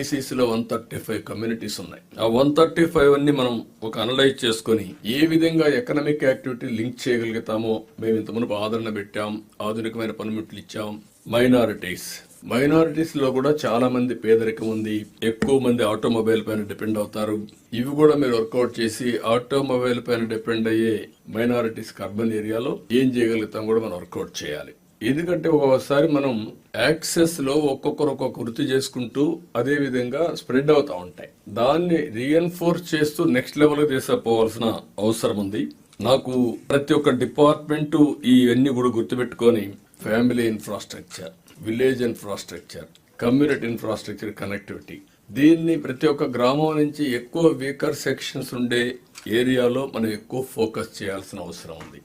ఐసీసీలో 135 communities ఉన్నాయి. ఆ 135 అన్ని మనం ఒక అనలైజ్ చేసుకొని ఏ విధంగా ఎకనామిక్ యాక్టివిటీ లింక్ చేయగలుగుతామో మేము ఇంతకుముందు ఆదరణ పెట్టాం, ఆధునికమైన పనిముట్లు ఇచ్చాం. మైనారిటీస్ లో కూడా చాలా మంది పేదరికం ఉంది, ఎక్కువ మంది ఆటోమొబైల్ పైన డిపెండ్ అవుతారు. ఇవి కూడా మీరు వర్కౌట్ చేసి ఆటోమొబైల్ పైన డిపెండ్ అయ్యే మైనారిటీస్ అర్బన్ ఏరియాలో ఏం చేయగలుగుతాం కూడా మనం వర్కౌట్ చేయాలి. ఎందుకంటే ఒకసారి మనం యాక్సెస్ లో ఒక్కొక్కరు ఒక్కొక్క వృత్తి చేసుకుంటూ అదే విధంగా స్ప్రెడ్ అవుతా ఉంటాయి. దాన్ని రీఎన్ఫోర్స్ చేస్తూ నెక్స్ట్ లెవెల్ తీసుకుపోవాల్సిన అవసరం ఉంది. నాకు ప్రతి ఒక్క డిపార్ట్మెంట్ ఇవన్నీ కూడా గుర్తుపెట్టుకొని family infrastructure, village infrastructure, community infrastructure, connectivity, దీన్ని ప్రతి ఒక్క గ్రామం నుంచి ఎక్కువ వీకర్ సెక్షన్స్ ఉండే ఏరియాలో మనం ఎక్కువ ఫోకస్ చేయాల్సిన అవసరం ఉంది.